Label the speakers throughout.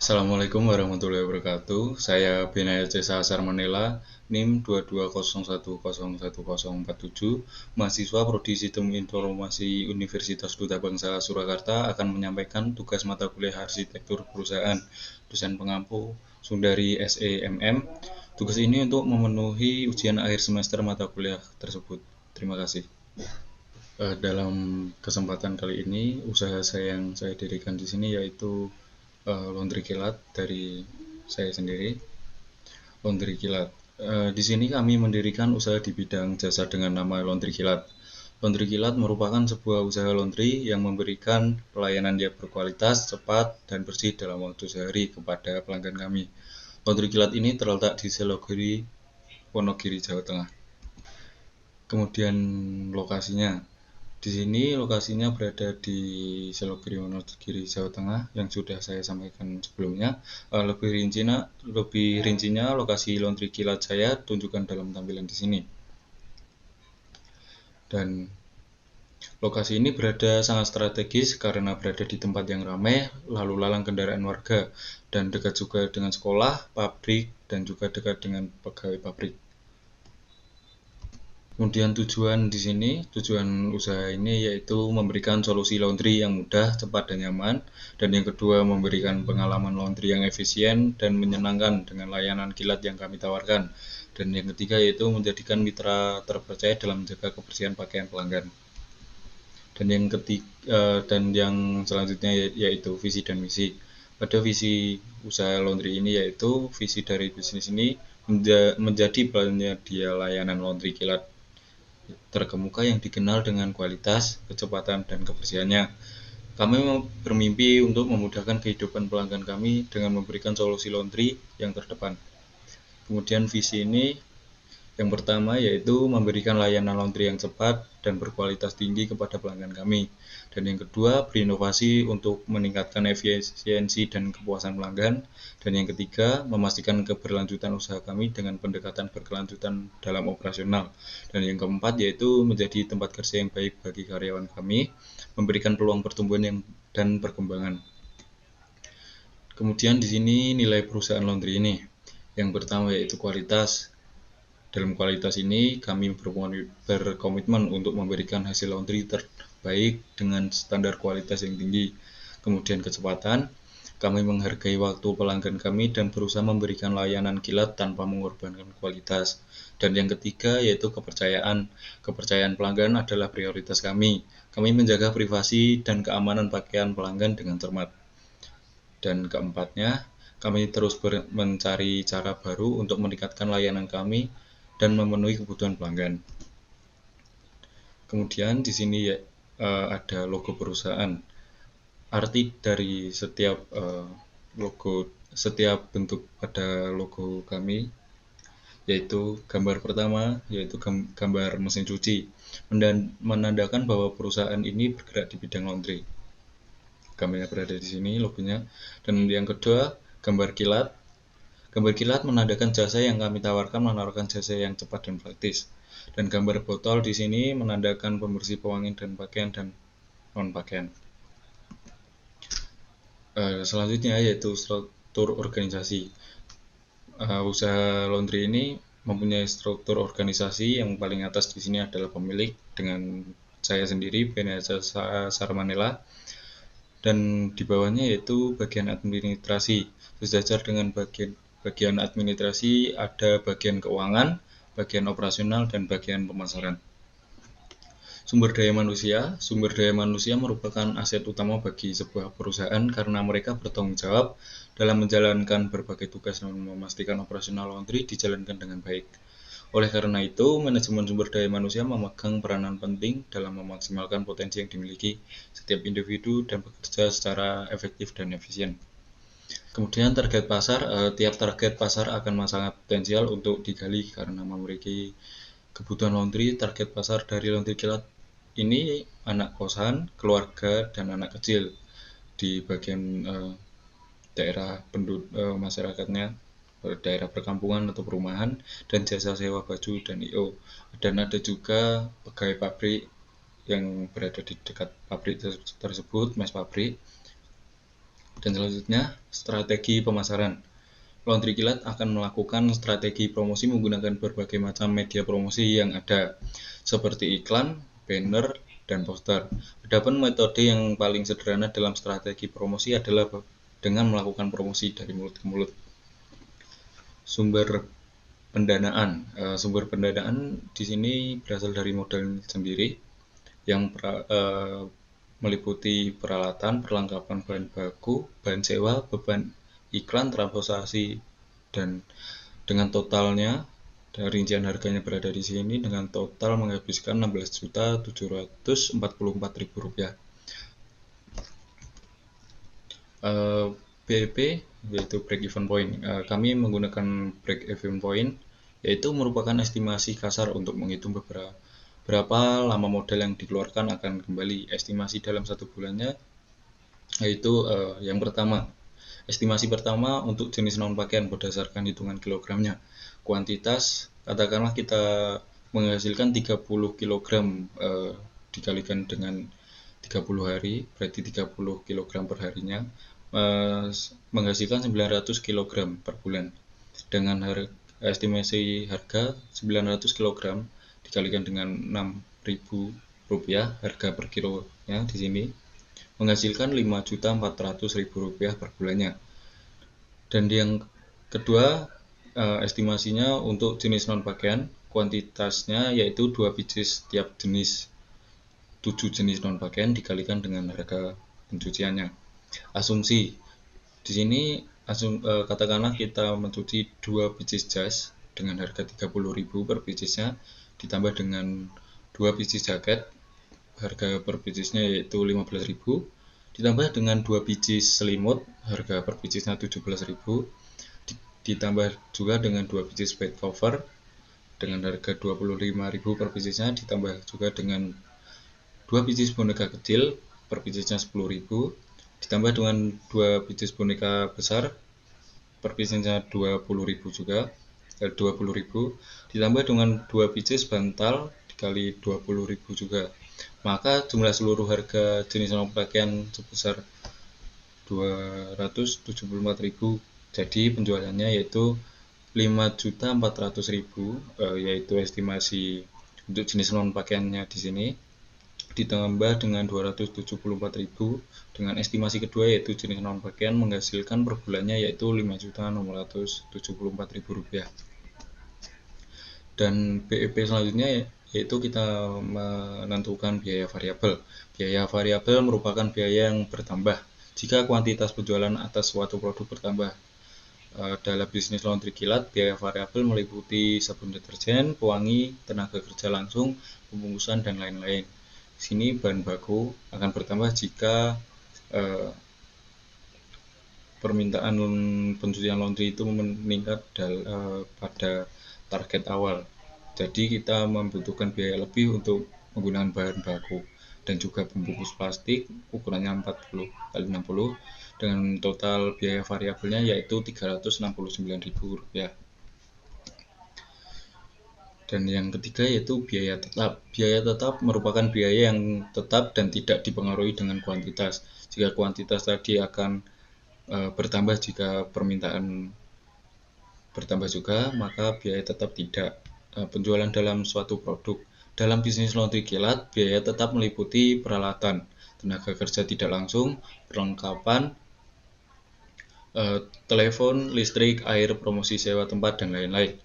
Speaker 1: Assalamualaikum warahmatullahi wabarakatuh. Saya Benaya Cesa Sarmanela, NIM 2201011047, mahasiswa Prodi Sistem Informasi Universitas Duta Bangsa Surakarta akan menyampaikan tugas mata kuliah Arsitektur Perusahaan, dosen pengampu Sundari SEMM. Tugas ini untuk memenuhi ujian akhir semester mata kuliah tersebut. Terima kasih. Dalam kesempatan kali ini, usaha saya yang saya dirikan di sini yaitu laundry kilat dari saya sendiri. Laundry kilat. Di sini kami mendirikan usaha di bidang jasa dengan nama laundry kilat. Laundry kilat merupakan sebuah usaha laundry yang memberikan pelayanan yang berkualitas, cepat, dan bersih dalam waktu sehari kepada pelanggan kami. Laundry kilat ini terletak di Selogiri, Wonogiri, Jawa Tengah. Kemudian lokasinya, di sini lokasinya berada di Selogiri, Wonogiri, Jawa Tengah yang sudah saya sampaikan sebelumnya. Lebih rincinya lokasi laundry kilat saya tunjukkan dalam tampilan di sini. Dan lokasi ini berada sangat strategis karena berada di tempat yang ramai, lalu lalang kendaraan warga, dan dekat juga dengan sekolah, pabrik, dan juga dekat dengan pegawai pabrik. Kemudian tujuan usaha ini yaitu memberikan solusi laundry yang mudah, cepat, dan nyaman. Dan yang kedua, memberikan pengalaman laundry yang efisien dan menyenangkan dengan layanan kilat yang kami tawarkan. Dan yang ketiga yaitu menjadikan mitra terpercaya dalam menjaga kebersihan pakaian pelanggan. Dan yang selanjutnya yaitu visi dan misi. Pada visi usaha laundry ini yaitu visi dari bisnis ini menjadi penyedia layanan laundry kilat terkemuka yang dikenal dengan kualitas, kecepatan, dan kebersihannya. Kami bermimpi untuk memudahkan kehidupan pelanggan kami dengan memberikan solusi laundry yang terdepan. Kemudian visi ini yang pertama yaitu memberikan layanan laundry yang cepat dan berkualitas tinggi kepada pelanggan kami. Dan yang kedua, berinovasi untuk meningkatkan efisiensi dan kepuasan pelanggan. Dan yang ketiga, memastikan keberlanjutan usaha kami dengan pendekatan berkelanjutan dalam operasional. Dan yang keempat yaitu menjadi tempat kerja yang baik bagi karyawan kami, memberikan peluang pertumbuhan dan perkembangan. Kemudian di sini nilai perusahaan laundry ini. Yang pertama yaitu kualitas. Dalam kualitas ini, kami berkomitmen untuk memberikan hasil laundry terbaik dengan standar kualitas yang tinggi. Kemudian kecepatan, kami menghargai waktu pelanggan kami dan berusaha memberikan layanan kilat tanpa mengorbankan kualitas. Dan yang ketiga yaitu kepercayaan. Kepercayaan pelanggan adalah prioritas kami. Kami menjaga privasi dan keamanan pakaian pelanggan dengan cermat. Dan keempatnya, kami terus mencari cara baru untuk meningkatkan layanan kami dan memenuhi kebutuhan pelanggan. Kemudian di sini ada logo perusahaan. Arti dari setiap bentuk pada logo kami yaitu gambar pertama yaitu gambar mesin cuci, menandakan bahwa perusahaan ini bergerak di bidang laundry. Gambarnya berada di sini logonya. Dan yang kedua, gambar kilat. Gambar kilat menandakan jasa yang kami tawarkan, menawarkan jasa yang cepat dan praktis. Dan gambar botol di sini menandakan pembersih pewangi dan pakaian dan non pakaian. Selanjutnya yaitu struktur organisasi. Usaha laundry ini mempunyai struktur organisasi yang paling atas di sini adalah pemilik dengan saya sendiri, Benaya Sarmanela. Dan di bawahnya yaitu bagian administrasi. Sejajar dengan bagian administrasi ada bagian keuangan, bagian operasional, dan bagian pemasaran. Sumber daya manusia merupakan aset utama bagi sebuah perusahaan karena mereka bertanggung jawab dalam menjalankan berbagai tugas dan memastikan operasional laundry dijalankan dengan baik. Oleh karena itu, manajemen sumber daya manusia memegang peranan penting dalam memaksimalkan potensi yang dimiliki setiap individu dan bekerja secara efektif dan efisien. Kemudian target pasar, tiap target pasar akan sangat potensial untuk digali karena memiliki kebutuhan laundry. Target pasar dari laundry kilat ini anak kosan, keluarga, dan anak kecil di bagian daerah masyarakatnya, daerah perkampungan atau perumahan, dan jasa sewa baju dan I.O. Dan ada juga pegawai pabrik yang berada di dekat pabrik tersebut, mes pabrik. Dan selanjutnya, strategi pemasaran. Laundry Kilat akan melakukan strategi promosi menggunakan berbagai macam media promosi yang ada, seperti iklan, banner, dan poster. Adapun metode yang paling sederhana dalam strategi promosi adalah dengan melakukan promosi dari mulut ke mulut. Sumber pendanaan. Sumber pendanaan di sini berasal dari modal sendiri yang meliputi peralatan, perlengkapan bahan baku, bahan sewa, beban iklan, transportasi, dan dengan totalnya rincian harganya berada di sini dengan total menghabiskan Rp16.744.000. BEP yaitu break even point. Kami menggunakan break even point yaitu merupakan estimasi kasar untuk menghitung berapa lama modal yang dikeluarkan akan kembali. Estimasi dalam 1 bulannya yaitu yang pertama, estimasi pertama untuk jenis non pakaian berdasarkan hitungan kilogramnya. Kuantitas, katakanlah kita menghasilkan 30 kg dikalikan dengan 30 hari, berarti 30 kg per harinya, menghasilkan 900 kg per bulan. Dengan estimasi harga 900 kg dikalikan dengan Rp6.000 harga per kilonya di sini, menghasilkan Rp5.400.000 per bulannya. Dan yang kedua, estimasinya untuk jenis non pakaian, kuantitasnya yaitu 2 biji setiap jenis, 7 jenis non pakaian dikalikan dengan harga pencuciannya. Asumsi di sini katakanlah kita mencuci 2 biji jas dengan harga 30.000 per bijinya, ditambah dengan 2 biji jaket harga per bijinya yaitu 15.000, ditambah dengan 2 biji selimut harga per bijinya 17.000, ditambah juga dengan 2 biji bed cover dengan harga 25.000 per bijinya, ditambah juga dengan 2 biji boneka kecil per bijinya 10.000, ditambah dengan 2 biji boneka besar per bijinya 20.000 juga, 20.000, ditambah dengan 2 biji bantal dikali 20.000 juga. Maka jumlah seluruh harga jenis non pakaian sebesar 274.000. Jadi penjualannya yaitu 5.400.000, yaitu estimasi untuk jenis non pakaiannya di sini, ditambah dengan 274.000 dengan estimasi kedua yaitu jenis non pakaian menghasilkan per bulannya yaitu Rp5.674.000. Dan BEP selanjutnya yaitu kita menentukan biaya variabel. Biaya variabel merupakan biaya yang bertambah jika kuantitas penjualan atas suatu produk bertambah. Dalam bisnis laundry kilat, biaya variabel meliputi sabun deterjen, pewangi, tenaga kerja langsung, pembungkusan, dan lain-lain. Di sini bahan baku akan bertambah jika permintaan pencucian laundry itu meningkat pada target awal. Jadi kita membutuhkan biaya lebih untuk menggunakan bahan baku dan juga pembungkus plastik ukurannya 40 x 60 dengan total biaya variabelnya yaitu Rp369.000. Dan yang ketiga yaitu biaya tetap. Biaya tetap merupakan biaya yang tetap dan tidak dipengaruhi dengan kuantitas. Jika kuantitas tadi akan bertambah jika permintaan bertambah juga, maka biaya tetap tidak. Penjualan dalam suatu produk. Dalam bisnis laundry kilat, biaya tetap meliputi peralatan, tenaga kerja tidak langsung, perlengkapan, telepon, listrik, air, promosi sewa tempat, dan lain-lain.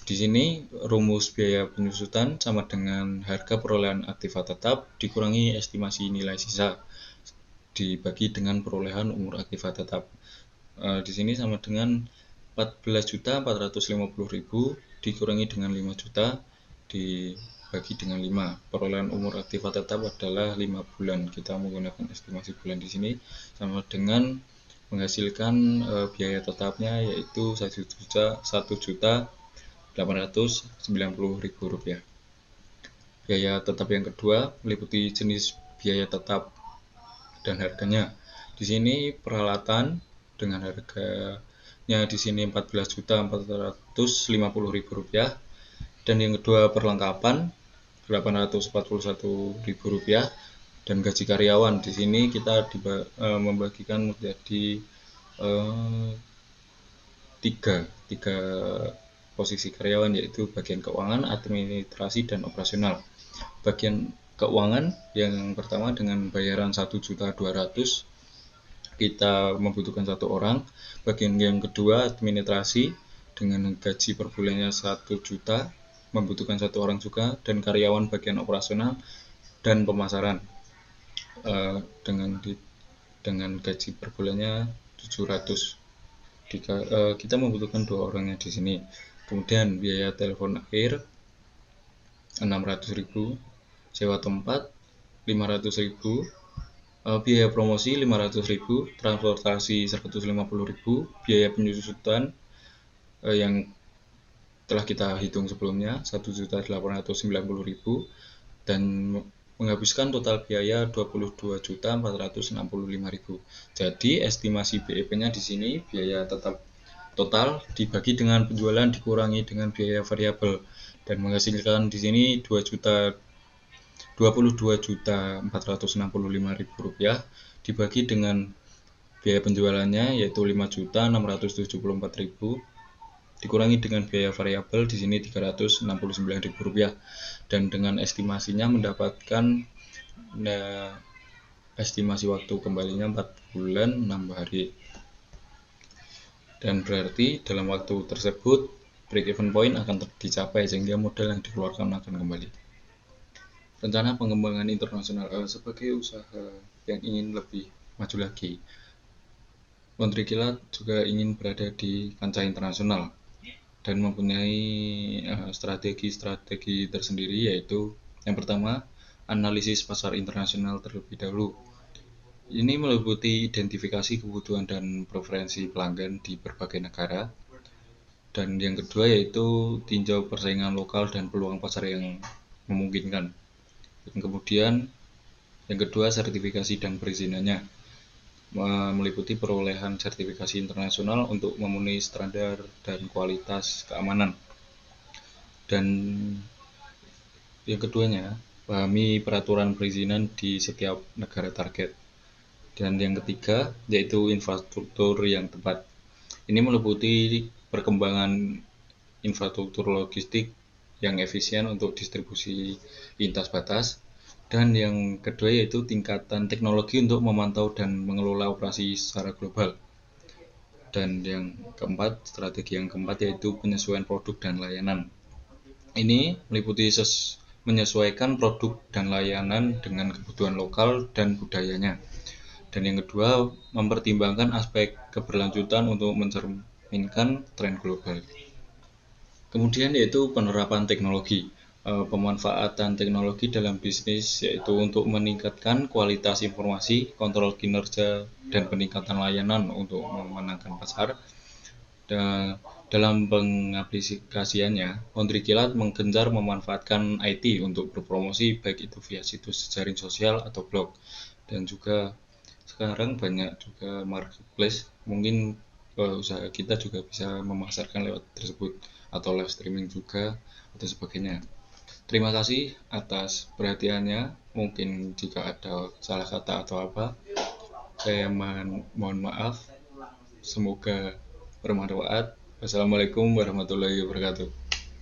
Speaker 1: Di sini rumus biaya penyusutan sama dengan harga perolehan aktiva tetap dikurangi estimasi nilai sisa dibagi dengan perolehan umur aktiva tetap. Di sini sama dengan 14.450.000 dikurangi dengan 5 juta dibagi dengan 5. Perolehan umur aktiva tetap adalah 5 bulan. Kita menggunakan estimasi bulan di sini sama dengan menghasilkan biaya tetapnya yaitu Rp1.890.000. Biaya tetap yang kedua meliputi jenis biaya tetap dan harganya. Di sini peralatan dengan harganya di sini Rp14.450.000 dan yang kedua perlengkapan Rp841.000 Dan gaji karyawan di sini kita membagikan menjadi eh, tiga posisi karyawan, yaitu bagian keuangan, administrasi, dan operasional. Bagian keuangan yang pertama dengan bayaran 1.200.000 kita membutuhkan 1 orang. Bagian yang kedua administrasi dengan gaji per bulannya 1 juta membutuhkan 1 orang juga, dan karyawan bagian operasional dan pemasaran dengan gaji per bulannya 700. Kita membutuhkan 2 orangnya di sini. Kemudian biaya telepon air 600.000, sewa tempat 500.000, biaya promosi 500.000, transportasi 150.000, biaya penyusutan yang telah kita hitung sebelumnya 1.890.000, dan menghabiskan total biaya 22.465.000. Jadi estimasi BEP-nya di sini biaya tetap total dibagi dengan penjualan dikurangi dengan biaya variabel dan menghasilkan di sini 22.465.000 rupiah dibagi dengan biaya penjualannya yaitu 5.674.000 dikurangi dengan biaya variabel di sini 369.000 rupiah, dan dengan estimasinya mendapatkan estimasi waktu kembalinya 4 bulan 6 hari, dan berarti dalam waktu tersebut break even point akan dicapai sehingga modal yang dikeluarkan akan kembali. Rencana pengembangan internasional sebagai usaha yang ingin lebih maju lagi, Laundry Kilat juga ingin berada di kancah internasional dan mempunyai strategi-strategi tersendiri, yaitu yang pertama analisis pasar internasional terlebih dahulu. Ini meliputi identifikasi kebutuhan dan preferensi pelanggan di berbagai negara, dan yang kedua yaitu tinjau persaingan lokal dan peluang pasar yang memungkinkan. Dan kemudian yang kedua sertifikasi dan perizinannya, meliputi perolehan sertifikasi internasional untuk memenuhi standar dan kualitas keamanan. Dan yang keduanya, pahami peraturan perizinan di setiap negara target. Dan yang ketiga, yaitu infrastruktur yang tepat. Ini meliputi perkembangan infrastruktur logistik yang efisien untuk distribusi lintas batas. Dan yang kedua yaitu tingkatan teknologi untuk memantau dan mengelola operasi secara global. Dan yang keempat, strategi yang keempat yaitu penyesuaian produk dan layanan. Ini meliputi menyesuaikan produk dan layanan dengan kebutuhan lokal dan budayanya. Dan yang kedua, mempertimbangkan aspek keberlanjutan untuk mencerminkan tren global. Kemudian yaitu penerapan teknologi. Pemanfaatan teknologi dalam bisnis yaitu untuk meningkatkan kualitas informasi, kontrol kinerja, dan peningkatan layanan untuk memenangkan pasar. Dan dalam pengaplikasiannya, Laundry Kilat menggencar memanfaatkan IT untuk berpromosi baik itu via situs jejaring sosial atau blog, dan juga sekarang banyak juga marketplace, mungkin usaha kita juga bisa memasarkan lewat tersebut atau live streaming juga atau sebagainya. Terima kasih atas perhatiannya. Mungkin jika ada salah kata atau apa, saya mohon maaf. Semoga bermanfaat. Wassalamualaikum warahmatullahi wabarakatuh.